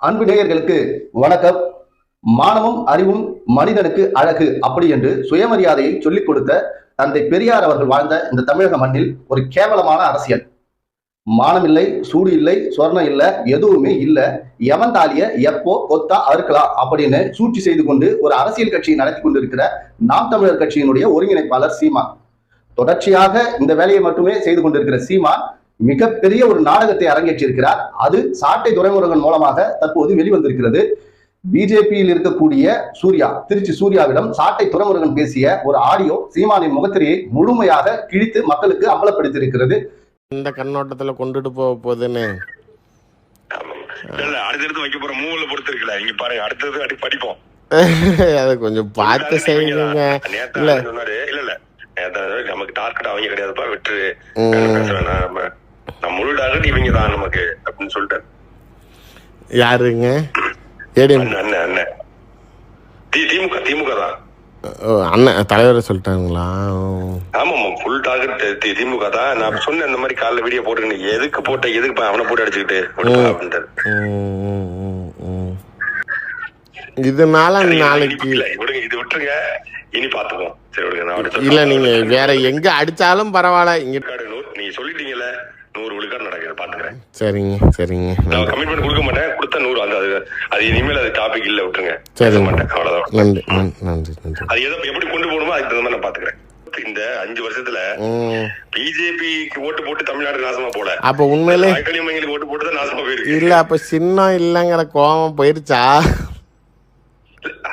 அன்பு நேயர்களுக்கு வணக்கம். மானமும் அறிவும் மனிதனுக்கு அழகு அப்படி என்று சுயமரியாதையை சொல்லிக் கொடுத்த தந்தை பெரியார் அவர்கள் வாழ்ந்த இந்த தமிழக மண்ணில் ஒரு கேவலமான அரசியல். மானம் இல்லை, சூடு இல்லை, சொர்ணம் இல்லை, எதுவுமே இல்லை. எவன் தாலிய எப்போ கொத்தா அறுக்கலாம் அப்படின்னு சூழ்ச்சி செய்து கொண்டு ஒரு அரசியல் கட்சியை நடத்தி கொண்டிருக்கிற நாம் தமிழர் கட்சியினுடைய ஒருங்கிணைப்பாளர் சீமான். தொடர்ச்சியாக இந்த வேலையை மட்டுமே செய்து கொண்டிருக்கிற சீமான் மிகப்பெரிய ஒரு நாடகத்தை அரங்கேற்றிருக்கிறார். அது சாட்டை துரைமுருகன் மூலமாக தற்போது வெளிவந்திருக்கிறது. பிஜேபியில் இருக்கக்கூடிய சூர்யா, திருச்சி சூர்யாவிடம் சாட்டை துரைமுருகன் பேசிய ஒரு ஆடியோ சீமானின் முகத்திரையை முழுமையாக கிழித்து மக்களுக்கு அம்பலப்படுத்தியிருக்கிறது. இந்த கண்ணோட்டத்துல கொண்டுட்டு போக போகுதுன்னு அடுத்தடுத்து வைக்க போற மூவல பொறுத்து இருக்குல்ல. இங்க பாருங்க, அடுத்தது படிப்போம். அதை கொஞ்சம் பார்த்து செய்யுங்க. இல்ல இல்ல நமக்கு டார்கெட் அவங்க கிடையாதுப்பா, விட்டு நம்ம முழு டார்கெட் இவங்க தான் நமக்கு அப்படின்னு சொல்லிட்டாரு. யாருங்க? அண்ணன் திமுக திமுக தான். அண்ணன் தலைவர் சொல்லிட்டாங்களா? ஆமா, ஃபுல் டார்கெட் திமுக தான். நான் சொன்னேன் இந்த மாதிரி காலைல வீடியோ போட்டு எதுக்கு போட்ட, எதுக்கு அவனை போட்டு அடிச்சுக்கிட்டு அப்படின்ட்டாரு. இதனால நாளைக்கு இது விட்டுருங்க, இனி பாத்துக்கோம். சரி விடுங்க. இல்ல நீங்க வேற எங்க அடிச்சாலும் பரவாயில்ல, இங்க நீங்க சொல்லிட்டீங்கல்ல 100 விழுக்காடு நடக்குது, பாத்துக்கிறேன். சரிங்க சரிங்க. நான் கமிட்மெண்ட் கொடுக்க மாட்டேன், கொடுத்தா 100. அது இனிமேல் அது டாபிக் இல்ல, விட்டுருங்க. சரி மாட்டேன், அவ்வளவுதான். நன்றி நன்றி நன்றி. அது எப்படி கொண்டு போகணுமோ அதுக்கு தகுந்த மாதிரி நான் பாத்துக்கிறேன். இந்த 5 வருஷத்துல பிஜேபிக்கு ஓட்டு போட்டு தமிழ்நாடு நாசமா போல. அப்ப உண்மையிலே ஓட்டு போட்டு தான் நாசமா போயிருக்கு. இல்ல அப்ப சின்னம் இல்லங்கிற கோபம் போயிருச்சா?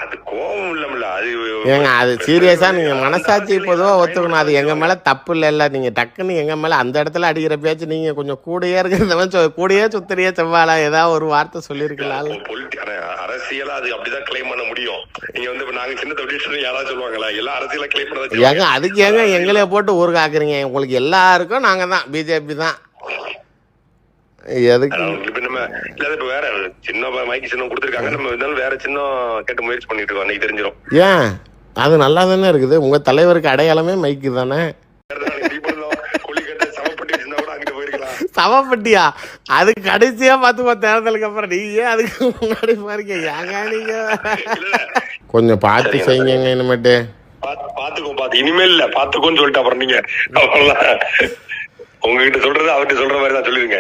அது கோபம் இல்லம்ல, அது ஏங்க அது சீரியஸா நீங்க மனசாட்சி பொதுவா ஒத்துக்கணும். அது எங்க மேல தப்பு இல்ல. நீங்க டக்குன்னு எங்க மேல அந்த இடத்துல அடிக்கிற பேச்சு நீங்க கொஞ்சம் கூடயே இருக்கிறத கூடயே சுத்தறியே செவ்வாழா ஏதாவது ஒரு வார்த்தை சொல்லிருக்கலாம். அரசியலா அது அப்படிதான் கிளைம் பண்ண முடியும். நீங்க வந்து நாங்க சின்ன தொழில் யாராவது சொல்லுவாங்களா? எல்லாம் அரசியல கிளைம் பண்ண ஏங்க அதுக்கு ஏங்க எங்களே போட்டு ஊருக்கு ஆக்குறீங்க? உங்களுக்கு எல்லாருக்கும் நாங்க தான் பிஜேபி தான். எதுக்கு இப்ப வேற சின்ன மைக்கு சின்னம் கொடுத்துருக்காங்க, நம்ம இருந்தாலும் வேற சின்னம் கேட்டு முயற்சி பண்ணிட்டு இருக்கோம், அன்னைக்கு தெரிஞ்சிடும். ஏன் அது நல்லா தானே இருக்குது? உங்க தலைவருக்கு அடையாளமே மைக்கு தானே. சவப்பட்டியா? அது கடைசியா பாத்துக்கோ தேர்தலுக்கு அப்புறம். நீங்க அதுக்கு முன்னாடி பாருங்க. ஏங்க நீங்க கொஞ்சம் பார்த்து செய்யுங்க இனிமேட்டு. பாத்துக்கோ இனிமேல் இல்ல, பாத்துக்கோன்னு சொல்லிட்டு அப்புறம் நீங்க உங்ககிட்ட சொல்றது அவர்கிட்ட சொல்ற மாதிரி தான் சொல்லிருங்க.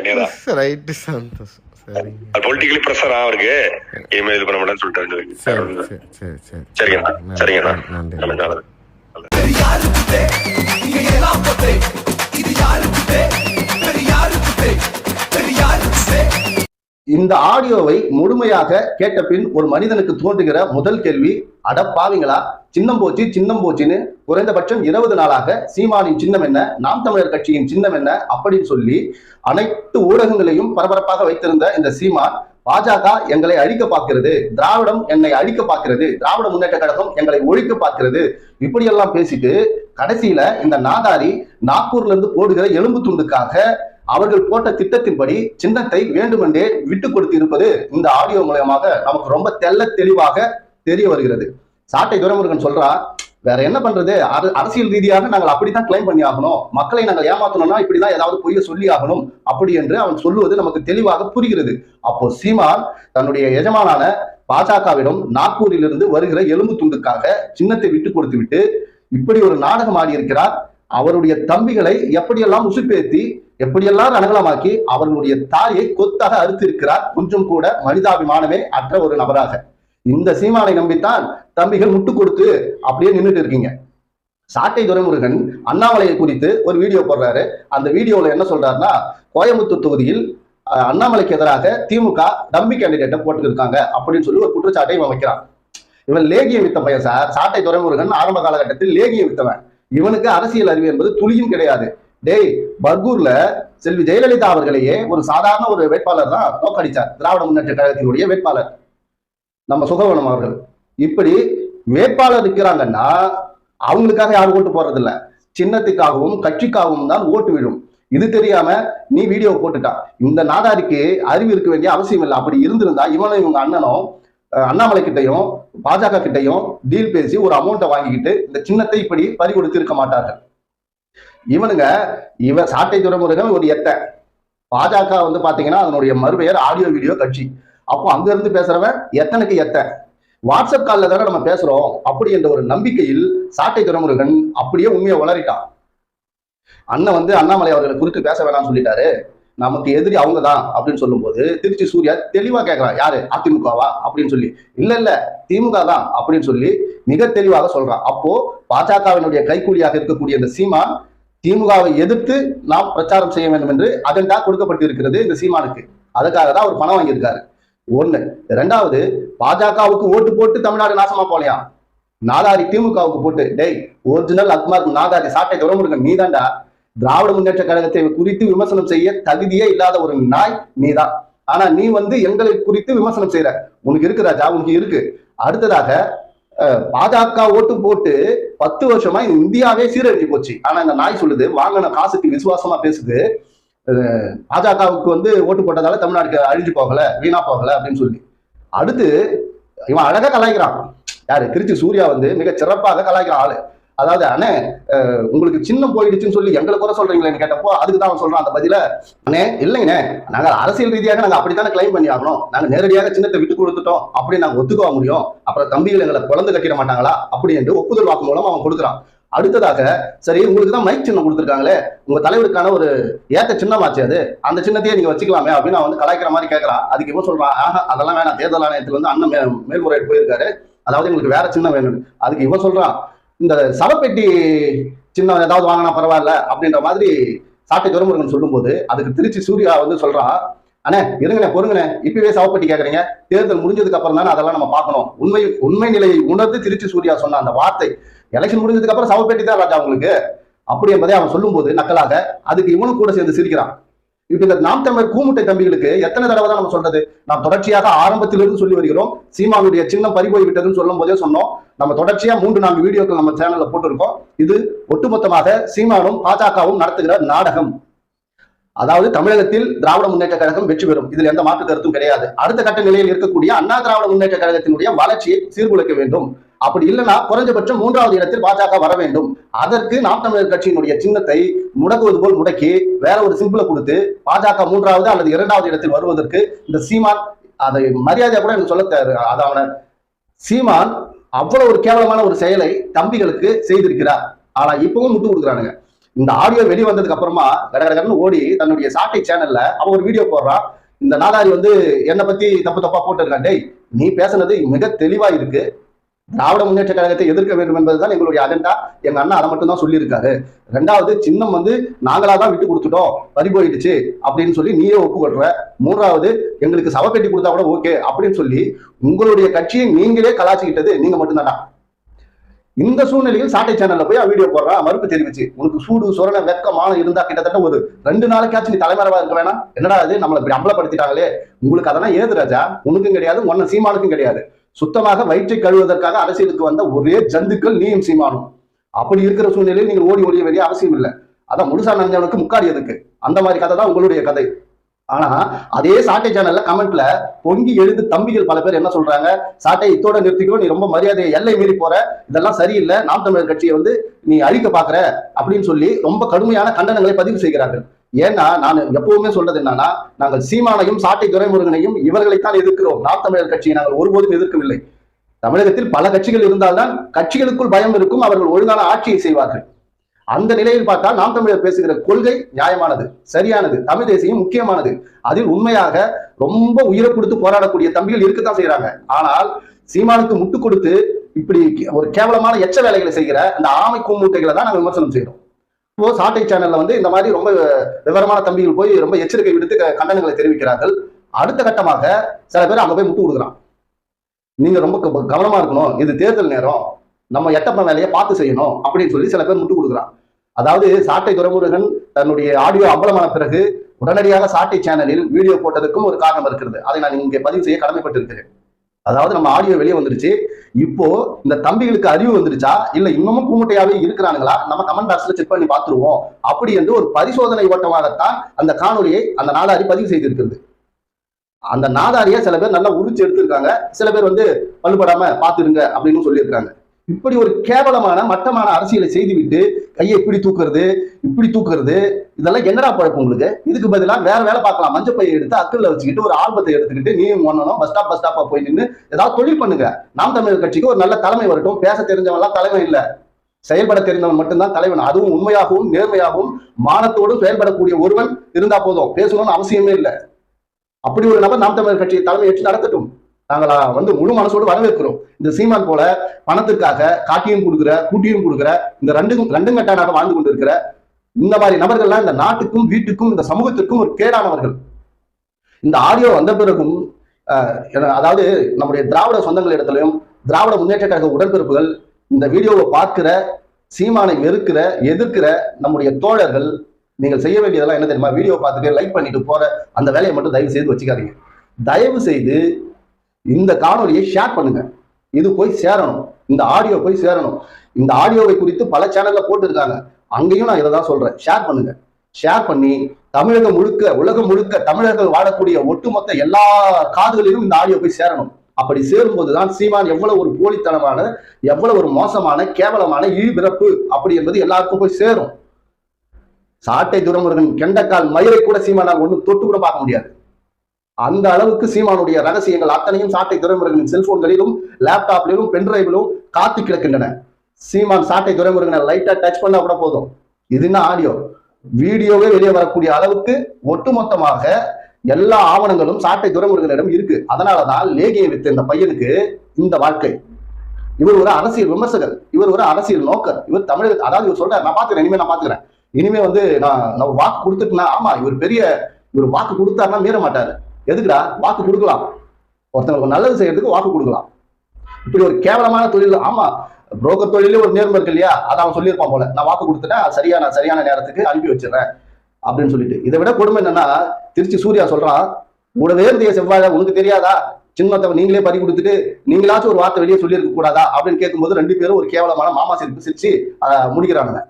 ரைட்டு, சந்தோஷம். சரி, பொலிட்டிக்கலி பிரஷர் அவருக்கு இனிமேல் இது பண்ண மாட்டேன்னு சொல்லிட்டாரு. சரிங்க சரிங்க. இந்த ஆடியோவை முழுமையாக கேட்ட பின் ஒரு மனிதனுக்கு தோன்றுகிற முதல் கேள்வி, அடப்பாவீங்களா, சின்னம் போச்சுன்னு குறைந்தபட்சம் 20 நாளாக சீமானின் சின்னம் என்ன, நாம் தமிழர் கட்சியின் சின்னம் என்ன அப்படின்னு சொல்லி அனைத்து ஊடகங்களையும் பரபரப்பாக வைத்திருந்த இந்த சீமான், பாஜக எங்களை அழிக்க பார்க்கிறது, திராவிடம் என்னை அழிக்க பார்க்கிறது, திராவிட முன்னேற்ற கழகம் எங்களை ஒழிக்க பார்க்கிறது, இப்படியெல்லாம் பேசிட்டு கடைசியில இந்த நாதாரி நாக்பூர்ல இருந்து போடுகிற எலும்பு துண்டுக்காக அவர்கள் போட்ட திட்டத்தின்படி சின்னத்தை வேண்டுமென்றே விட்டு கொடுத்து இருப்பது இந்த ஆடியோ மூலமாக நமக்கு ரொம்ப தெளிவாக தெரிய வருகிறது. சாட்டை துரைமுருகன் சொல்றா, வேற என்ன பண்றது, அரசியல் ரீதியாக நாங்கள் அப்படித்தான் கிளைம் பண்ணி ஆகணும், மக்களை நாங்கள் ஏமாத்தணும்னா இப்படிதான் ஏதாவது பொய்ய சொல்லி ஆகணும் அப்படி என்று அவன் சொல்லுவது நமக்கு தெளிவாக புரிகிறது. அப்போ சீமான் தன்னுடைய எஜமானான பாஜகவிடம் நாக்பூரில் இருந்து வருகிற எலும்பு துண்டுக்காக சின்னத்தை விட்டு கொடுத்து விட்டு இப்படி ஒரு நாடகம் ஆடி இருக்கிறார். அவருடைய தம்பிகளை எப்படியெல்லாம் உசுப்பேத்தி எப்படியெல்லாம் ரணகலமாக்கி அவர்களுடைய தாயை கொத்தாக அறுத்து இருக்கிறார். கொஞ்சம் கூட மனிதாபிமானமே அற்ற ஒரு நபராக இந்த சீமானை நம்பித்தான் தம்பிகள் முட்டு கொடுத்து அப்படியே நின்றுட்டு இருக்கீங்க. சாட்டை துரைமுருகன் அண்ணாமலையை குறித்து ஒரு வீடியோ போடுறாரு. அந்த வீடியோல என்ன சொல்றாருன்னா, கோயம்புத்தூர் தொகுதியில் அண்ணாமலைக்கு எதிராக திமுக டம்மி கேண்டிடேட்டை போட்டு இருக்காங்க அப்படின்னு சொல்லி ஒரு குற்றச்சாட்டை இவன் வைக்கிறான். இவன் லேகியம் வித்த பையன் சார். சாட்டை துரைமுருகன் ஆரம்ப காலகட்டத்தில் லேகியம் வித்தவன். இவனுக்கு அரசியல் அறிவு என்பது துளியும் கிடையாது. டேய், பர்கூர்ல செல்வி ஜெயலலிதா அவர்களையே ஒரு சாதாரண ஒரு வேட்பாளர் தான் தோக்கடிச்சார், திராவிட முன்னேற்ற கழகத்தினுடைய வேட்பாளர் நம்ம சுகவனம் அவர்கள். இப்படி வேட்பாளர் இருக்கிறாங்கன்னா அவங்களுக்காக யாரும் ஓட்டு போறது இல்ல, சின்னத்துக்காகவும் கட்சிக்காகவும் தான் ஓட்டு விழும். இது தெரியாம நீ வீடியோ போட்டுட்டா. இந்த நாதாரிக்கு அறிவு இருக்க வேண்டிய அவசியம் இல்லை. அப்படி இருந்திருந்தா இவனும் இவங்க அண்ணனும் அண்ணாமலை கிட்டையும் பாஜக கிட்டையும் டீல் பேசி ஒரு அமௌண்ட்டை வாங்கிக்கிட்டு இந்த சின்னத்தை இப்படி பறி கொடுத்து இருக்க மாட்டார்கள். இவன் சாட்டை துரைமுருகன் ஒரு எட்ட பாஜக வந்து பாத்தீங்கன்னா அதனுடைய மறுபெயர் ஆடியோ வீடியோ கட்சி. அப்போ அங்க இருந்து பேசுறவன் எத்தனைக்கு வாட்ஸ்அப் கால்ல தானே நம்ம பேசுறோம் அப்படி என்ற ஒரு நம்பிக்கையில் சாட்டை துரைமுருகன் அப்படியே உண்மையை உளறிட்டான். அண்ணன் வந்து அண்ணாமலை அவர்களை குறித்து பேச வேணாம்னு சொல்லிட்டாரு, நமக்கு எதிரி அவங்க தான் அப்படின்னு சொல்லும்போது திருச்சி சூர்யா தெளிவா கேட்கறான், யாரு அதிமுகவா அப்படின்னு சொல்லி. இல்ல திமுக தான் அப்படின்னு சொல்லி மிக தெளிவாக சொல்றான். அப்போ பாஜகவினுடைய கைக்கூலியாக இருக்கக்கூடிய இந்த சீமான் திமுகவை எதிர்த்து நாம் பிரச்சாரம் செய்ய வேண்டும் என்று அஜெண்டா கொடுக்கப்பட்டு இருக்கிறது இந்த சீமானுக்கு. அதுக்காக தான் அவர் பணம் வாங்கியிருக்காரு. ஒண்ணு. ரெண்டாவது, பாஜகவுக்கு ஓட்டு போட்டு தமிழ்நாடு நாசமா போலையா, நாதாரி திமுகவுக்கு போட்டு, டேய் ஒரிஜினல் அக்மார்க் நாதாரி சாட்டை துரைமுருகன் நீதான்டா. திராவிட முன்னேற்ற கழகத்தை குறித்து விமர்சனம் செய்ய தகுதியே இல்லாத ஒரு நாய் நீதான். ஆனா நீ வந்து எங்களை குறித்து விமர்சனம் செய்யற, உனக்கு இருக்கு ராஜா, உனக்கு இருக்கு. அடுத்ததாக பாஜக ஓட்டு போட்டு 10 வருஷமா இந்தியாவே சீரழிஞ்சு போச்சு. ஆனா இந்த நாய் சொல்லுது, வாங்கின காசுக்கு விசுவாசமா பேசுது, பாஜகவுக்கு வந்து ஓட்டு போட்டதால தமிழ்நாட்டுக்கு அழிஞ்சு போகல, வீணா போகல அப்படின்னு சொல்லி. அடுத்து இவன் அழகா கலாய்க்கிறான். யாரு? திருச்சி சூர்யா வந்து மிக சிறப்பாக கலாய்க்கிறான் ஆளு. அதாவது அண்ணே உங்களுக்கு சின்னம் போயிடுச்சுன்னு சொல்லி எங்களை குறை சொல்றீங்களேன்னு கேட்டப்போ அதுக்கு தான் அவன் சொல்றான் அந்த பதில, அண்ணே இல்லைங்கண்ணே, நாங்க அரசியல் ரீதியாக நாங்க அப்படித்தானே கிளைம் பண்ணி ஆகணும், நாங்க நேரடியாக சின்னத்தை விட்டு கொடுத்துட்டோம் அப்படி நாங்க ஒத்துக்க முடியும், அப்புறம் தம்பிகள் எங்களை குழந்தை கட்டிட மாட்டாங்களா அப்படி என்று ஒப்புதல் வாக்கு மூலம் அவன் கொடுக்குறான். அடுத்ததாக, சரி உங்களுக்கு தான் மைக் சின்னம் கொடுத்துருக்காங்களே, உங்க தலைவருக்கான ஒரு ஏத்த சின்னமாச்சு, அது அந்த சின்னத்தையே நீங்க வச்சுக்கலாமே அப்படின்னு அவன் வந்து கலாய்க்கிற மாதிரி கேட்கறான். அதுக்கு இவன் சொல்றான், ஆஹா அதெல்லாம் வேணாம், தேர்தல் ஆணையத்துல வந்து அண்ணன் மேல்முறையீடு போயிருக்காரு, அதாவது எங்களுக்கு வேற சின்னம் வேணும். அதுக்கு இவன் சொல்றான், இந்த சவப்பெட்டி சின்னம் ஏதாவது வாங்கினா பரவாயில்ல அப்படின்ற மாதிரி சாட்டை துரைமுருகன் சொல்லும்போது அதுக்கு திருச்சி சூர்யா வந்து சொல்றான், அண்ணே இருங்கண்ணே பொறுங்கண்ணே, இப்பவே சவப்பெட்டி கேட்கறீங்க, தேர்தல் முடிஞ்சதுக்கு அப்புறம் தானே அதெல்லாம் நம்ம பார்க்கணும். உண்மை நிலையை உணர்ந்து திருச்சி சூர்யா சொன்ன அந்த வார்த்தை, எலெக்ஷன் முடிஞ்சதுக்கு அப்புறம் சவப்பெட்டி தான் ராஜா உங்களுக்கு அப்படி என்பதை அவன் சொல்லும்போது நக்கலாக அதுக்கு இவனும் கூட சேர்ந்து சிரிக்கிறான். இப்ப இந்த நாம் தமிழர் கூமுட்டை தம்பிகளுக்கு எத்தனை தடவை தான் நம்ம சொல்றது? நாம் தொடர்ச்சியாக ஆரம்பத்திலிருந்து சொல்லி வருகிறோம், சீமானுடைய சின்னம் பறிபோய் விட்டதுன்னு சொல்லும் போதே சொன்னோம். நம்ம தொடர்ச்சியா 3-4 வீடியோக்கள் நம்ம சேனல்ல போட்டிருக்கோம். இது ஒட்டுமொத்தமாக சீமானும் பாஜகவும் நடத்துகிற நாடகம். அதாவது தமிழகத்தில் திராவிட முன்னேற்ற கழகம் வெற்றி பெறும், இதுல எந்த மாற்று கருத்தும் கிடையாது. அடுத்த கட்ட நிலையில் இருக்கக்கூடிய அண்ணா திராவிட முன்னேற்ற கழகத்தினுடைய வளர்ச்சியை சீர்குலைக்க வேண்டும். அப்படி இல்லைன்னா குறைஞ்சபட்சம் 3வது இடத்தில் பாஜக வர வேண்டும். அதற்கு நாம் தமிழர் கட்சியினுடைய சின்னத்தை முடக்குவது போல் முடக்கி வேற ஒரு சிம்பிளை கொடுத்து பாஜக 3வது அல்லது 2வது இடத்தில் வருவதற்கு இந்த சீமான் அதை மரியாதையா கூட எனக்கு சொல்ல அது அவன சீமான் அவ்வளவு ஒரு கேவலமான ஒரு செயலை தம்பிகளுக்கு செய்திருக்கிறார். ஆனா இப்பவும் முட்டு கொடுக்குறானுங்க. இந்த ஆடியோ வெளிவந்ததுக்கு அப்புறமா கடகடன்னு ஓடி தன்னுடைய சாட்டை சேனல்ல அவன் ஒரு வீடியோ போடுறான். இந்த நாதாரி வந்து என்னை பத்தி தப்பா போட்டிருக்கான், டேய் நீ பேசுனது மிக தெளிவா இருக்கு, திராவிட முன்னேற்ற கழகத்தை எதிர்க்க வேண்டும் என்பதுதான் எங்களுடைய அஜெண்டா, எங்க அண்ணா அதை மட்டும் தான் சொல்லியிருக்காரு. 2வது சின்னம் வந்து நாங்களா தான் விட்டு கொடுத்துட்டோம், பறிபோயிடுச்சு அப்படின்னு சொல்லி நீயே ஒப்புக்கொள்ற. 3வது எங்களுக்கு சவப்பெட்டி கொடுத்தா கூட ஓகே அப்படின்னு சொல்லி உங்களுடைய கட்சியை நீங்களே கலாச்சிக்கிட்டது நீங்க மட்டும்தானா. இந்த சூழ்நிலையில் சாட்டை சேனல்ல போய் வீடியோ போடுறான் மறுப்பு தெரிவிச்சு, உனக்கு சூடு சொரண வெக்கமான இருந்தா கிட்டத்தட்ட ஒரு 2 நாளைக்காச்சும் நீ தலைமறைவா இருக்க வேணாம், என்னடா அது நம்மளை இப்படி அம்பலப்படுத்திட்டாங்களே, உங்களுக்கு அதெல்லாம் ஏது ராஜா, உனக்கும் கிடையாது ஒன்ன சீமானுக்கும் கிடையாது. சுத்தமாக வயிற்றை கழுவதற்காக அரசியலுக்கு வந்த ஒரே ஜந்துக்கள் நீயும் சீமானும். அப்படி இருக்கிற சூழ்நிலையில் நீங்க ஓடிய வேண்டிய அவசியம் இல்லை. அதான் முழுசா நஞ்சவனுக்கு முக்காடி எதுக்கு, அந்த மாதிரி கதை தான் உங்களுடைய கதை. ஆனா அதே சாட்டை சேனல்ல கமெண்ட்ல பொங்கி எழுது தம்பிகள் பல பேர் என்ன சொல்றாங்க, சாட்டை இத்தோட நிறுத்திக்கோ, நீ ரொம்ப மரியாதையை எல்லை மீறி போற, இதெல்லாம் சரியில்லை, நாம் தமிழர் கட்சியை வந்து நீ அழிக்க பாக்குற அப்படின்னு சொல்லி ரொம்ப கடுமையான கண்டனங்களை பதிவு செய்கிறார்கள். ஏன்னா நான் எப்பவுமே சொல்றது என்னன்னா, நாங்கள் சீமானையும் சாட்டை துரைமுருகனையும் இவர்களைத்தான் எதிர்க்கிறோம், நாம் தமிழர் கட்சியை நாங்கள் ஒருபோதும் எதிர்க்கவில்லை. தமிழகத்தில் பல கட்சிகள் இருந்தால்தான் கட்சிகளுக்குள் பயம் இருக்கும், அவர்கள் ஒழுங்கான ஆட்சியை செய்வார்கள். அந்த நிலையில் பார்த்தால் நாம் தமிழர் பேசுகிற கொள்கை நியாயமானது, சரியானது, தமிழ் தேசியம் முக்கியமானது. அதில் உண்மையாக ரொம்ப உயிரை கொடுத்து போராடக்கூடிய தம்பிகள் இருக்கத்தான் செய்யறாங்க. ஆனால் சீமானுக்கு முட்டு கொடுத்து இப்படி ஒரு கேவலமான எச்ச வேலைகளை செய்கிற அந்த ஆமை கூமூட்டைகளை தான் நாங்கள் விமர்சனம் செய்யறோம். இப்போ சாட்டை சேனல்ல வந்து இந்த மாதிரி ரொம்ப விவரமான தம்பிகள் போய் ரொம்ப எச்சரிக்கை விடுத்து கண்டனங்களை தெரிவிக்கிறார்கள். அடுத்த கட்டமாக சில பேர் அங்க போய் முட்டு கொடுக்குறான், நீங்க ரொம்ப கவனமா இருக்கணும், இது தேர்தல் நேரம், நம்ம எட்டப்ப வேலையை பார்த்து செய்யணும் அப்படின்னு சொல்லி சில பேர் முட்டு கொடுக்குறான். அதாவது சாட்டை துரைமுருகன் தன்னுடைய ஆடியோ அம்பலமான பிறகு உடனடியாக சாட்டை சேனலில் வீடியோ போட்டதுக்கும் ஒரு காரணம் இருக்கிறது, அதை நான் இங்கே பதிவு செய்ய கடமைப்பட்டிருக்கிறேன். அதாவது நம்ம ஆடியோ வெளியே வந்துருச்சு, இப்போ இந்த தம்பிகளுக்கு அறிவு வந்துருச்சா இல்ல இன்னமும் கூமுட்டையாவே இருக்கிறானுங்களா, நம்ம கமெண்ட் பாக்ஸ்ல செக் பண்ணி பார்த்துருவோம் அப்படி என்று ஒரு பரிசோதனை ஓட்டமாகத்தான் அந்த காணொலியை அந்த நாதாரி பதிவு செய்திருக்கிறது. அந்த நாதாரியை சில பேர் நல்லா உரிச்சு எடுத்திருக்காங்க, சில பேர் வந்து பல்லுபடாம பாத்துருங்க அப்படின்னு சொல்லியிருக்காங்க. இப்படி ஒரு கேவலமான மட்டமான அரசியலை செய்துவிட்டு கையை இப்படி தூக்குறது இதெல்லாம் என்னடா பழக்கம் உங்களுக்கு? இதுக்கு பதிலா வேற வேலை பார்க்கலாம். மஞ்சப்பையை எடுத்து அக்கல்ல வச்சுக்கிட்டு ஒரு ஆல்பத்தை எடுத்துக்கிட்டு நீயும் ஒண்ணணும் பஸ் ஸ்டாப்பா போய் நின்று ஏதாவது தொழில் பண்ணுங்க. நாம் தமிழர் கட்சிக்கு ஒரு நல்ல தலைமை வரட்டும். பேச தெரிஞ்சவன்லாம் தலைமை இல்ல, செயல்பட தெரிந்தவன் மட்டும்தான் தலைவன். அதுவும் உண்மையாகவும் நேர்மையாகவும் மானத்தோடும் செயல்படக்கூடிய ஒருவன் இருந்தா போதும், பேசணும்னு அவசியமே இல்லை. அப்படி ஒரு நபர் நாம் தமிழர் கட்சியை தலைமை ஏற்று நடத்தட்டும். நாங்களா முழு மனசோடு வரவேற்கிறோம். இந்த சீமான் போல பணத்திற்காக காட்டியும் கொடுக்குற கூட்டியும் கொடுக்குற இந்த ரெண்டும் கட்டானாக வாழ்ந்து கொண்டிருக்கிற இந்த மாதிரி நபர்கள்லாம் இந்த நாட்டுக்கும் வீட்டுக்கும் இந்த சமூகத்திற்கும் ஒரு கேடானவர்கள். இந்த ஆடியோ வந்த பிறகும் அதாவது நம்முடைய திராவிட சொந்தங்கள் இடத்துலையும் திராவிட முன்னேற்ற கழக உடன்பிறப்புகள் இந்த வீடியோவை பார்க்கிற சீமானை வெறுக்கிற எதிர்க்கிற நம்முடைய தோழர்கள் நீங்கள் செய்ய வேண்டியதெல்லாம் என்ன தெரியுமா? வீடியோ பார்த்துட்டு லைக் பண்ணிட்டு போற அந்த வேலையை மட்டும் தயவு செய்து வச்சுக்காதீங்க. தயவு செய்து இந்த காணொலியை ஷேர் பண்ணுங்க. இது போய் சேரணும், இந்த ஆடியோ போய் சேரணும். இந்த ஆடியோவை குறித்து பல சேனல்ல போட்டுருக்காங்க, அங்கேயும் நான் இதை தான் சொல்றேன். ஷேர் பண்ணுங்க. ஷேர் பண்ணி தமிழகம் முழுக்க உலகம் முழுக்க தமிழர்கள் வாழக்கூடிய ஒட்டுமொத்த எல்லா காதுகளிலும் இந்த ஆடியோ போய் சேரணும். அப்படி சேரும் போதுதான் சீமான் எவ்வளவு ஒரு போலித்தனமான எவ்வளவு ஒரு மோசமான கேவலமான இழிபிறப்பு அப்படி என்பது எல்லாருக்கும் போய் சேரும். சாட்டை துரைமுருகன் கெண்டக்கால் மயிரை கூட சீமானால் ஒன்றும் தொட்டு கூட பார்க்க முடியாது. அந்த அளவுக்கு சீமானுடைய ரகசியங்கள் அத்தனையும் சாட்டை துரைமுருகனின் செல்போன்களிலும் லேப்டாப்களிலும் பென்டிரைவிலும் காத்து கிடக்கின்றன. சீமான் சாட்டை துரைமுருகனை லைட்டா டச் பண்ணா கூட போதும், இது என்ன ஆடியோ வீடியோவே வெளியே வரக்கூடிய அளவுக்கு ஒட்டுமொத்தமாக எல்லா ஆவணங்களும் சாட்டை துரைமுருகனிடம் இருக்கு. அதனாலதான் லேகியை வித்த இந்த பையனுக்கு இந்த வாழ்க்கை. இவர் ஒரு அரசியல் விமர்சகர், இவர் ஒரு அரசியல் நோக்கர். இவர் தமிழக அதாவது இவர் சொல்ற நான் பாத்துக்கிறேன், இனிமே நான் பாத்துக்கிறேன், இனிமே நான் வாக்கு கொடுத்துட்டுனா ஆமா இவர் வாக்கு கொடுத்தாருன்னா மீற மாட்டாரு. எதுக்குடா வாக்கு கொடுக்கலாம்? ஒருத்தவங்களுக்கு நல்லது செய்யறதுக்கு வாக்கு கொடுக்கலாம். இப்படி ஒரு கேவலமான தொழில். ஆமா, புரோக்கர் தொழிலே ஒரு நேர்மை இருக்கு இல்லையா? அதை அவன் சொல்லியிருப்பான் போல, நான் வாக்கு கொடுத்துட்டேன் நான் சரியான நேரத்துக்கு அனுப்பி வச்சிடறேன் அப்படின்னு சொல்லிட்டு. இதை விட கொடுமை என்னன்னா, திருச்சி சூர்யா சொல்றான், உடனே இருந்த செவ்வாழை உனக்கு தெரியாதா? சின்னத்தை நீங்களே பறி கொடுத்துட்டு நீங்களாச்சும் ஒரு வார்த்தை வெளியே சொல்லியிருக்க கூடாதா அப்படின்னு கேட்கும்போது ரெண்டு பேரும் ஒரு கேவலமான மாமா சிரிச்சு முடிக்கிறானுங்க.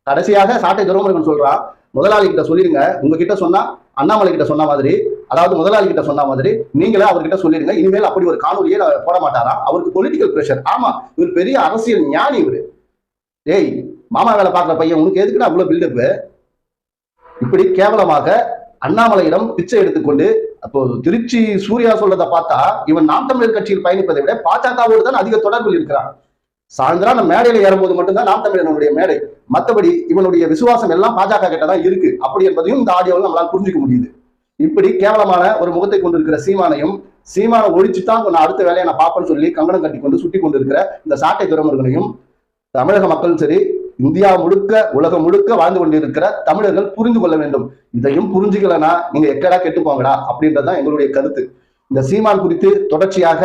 கடைசியாக சாட்டை துரைமுருகன் சொல்றான், முதலாளி கிட்ட சொல்லிடுங்க, உங்ககிட்ட சொன்னா அண்ணாமலை கிட்ட சொன்ன மாதிரி, அதாவது முதலாளி கிட்ட சொன்ன மாதிரி நீங்களே அவர்கிட்ட சொல்லிடுங்க, இனிமேல் அப்படி ஒரு காணொலியை போட மாட்டாராம். அவருக்கு பொலிட்டிக்கல் பிரஷர். ஆமா, இவர் பெரிய அரசியல் ஞானி இவரு. ஏய், மாமா வேலை பார்க்குற பையன், உனக்கு எதுக்குடா அவ்வளவு பில்டப்? இப்படி கேவலமாக அண்ணாமலையிடம் பிச்சை எடுத்துக்கொண்டு அப்போ திருச்சி சூர்யா சொல்றதை பார்த்தா இவன் நாம் தமிழர் கட்சியில் பயணிப்பதை விட பாஜகவோடு தான் அதிக தொடர்பில் இருக்கிறான். சாயந்தரம் அந்த மேடையில ஏறும்போது மட்டும்தான் நாம் தமிழனுடைய மேடை, மற்றபடி இவனுடைய விசுவாசம் எல்லாம் பாஜக கிட்ட தான் இருக்கு அப்படி என்பதையும் இந்த ஆடியோவில் நம்மளால் புரிஞ்சுக்க முடியுது. இப்படி கேவலமான ஒரு முகத்தை கொண்டிருக்கிற சீமானை ஒழிச்சுதான் நான் அடுத்த வேலையை நான் பார்ப்பேன்னு சொல்லி கங்கணம் கட்டி கொண்டு சுட்டி கொண்டிருக்கிற இந்த சாட்டை துரைமுருகனையும் தமிழக மக்களும் சரி, இந்தியா முழுக்க உலகம் முழுக்க வாழ்ந்து கொண்டிருக்கிற தமிழர்கள் புரிந்து கொள்ள வேண்டும். இதையும் புரிஞ்சுக்கலன்னா நீங்க எக்கடா கெட்டு போங்கடா அப்படின்றதுதான் எங்களுடைய கருத்து. இந்த சீமான் குறித்து தொடர்ச்சியாக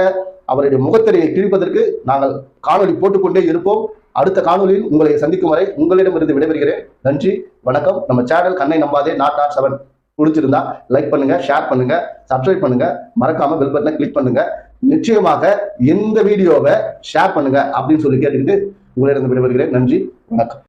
அவருடைய முகத்திரையை கிழிப்பதற்கு நாங்கள் காணொலி போட்டுக்கொண்டே இருப்போம். அடுத்த காணொலியில் உங்களை சந்திக்கும் வரை உங்களிடமிருந்து விடைபெறுகிறேன். நன்றி, வணக்கம். நம்ம சேனல் கண்ணை நம்பாதே .7 பிடிச்சிருந்தா லைக் பண்ணுங்க, ஷேர் பண்ணுங்க, சப்ஸ்கிரைப் பண்ணுங்க, மறக்காம பெல் பட்டனை கிளிக் பண்ணுங்க. நிச்சயமாக இந்த வீடியோவை ஷேர் பண்ணுங்க அப்படின்னு சொல்லி கேட்டுக்கிட்டு உங்களிடம் விடைபெறுகிறேன். நன்றி, வணக்கம்.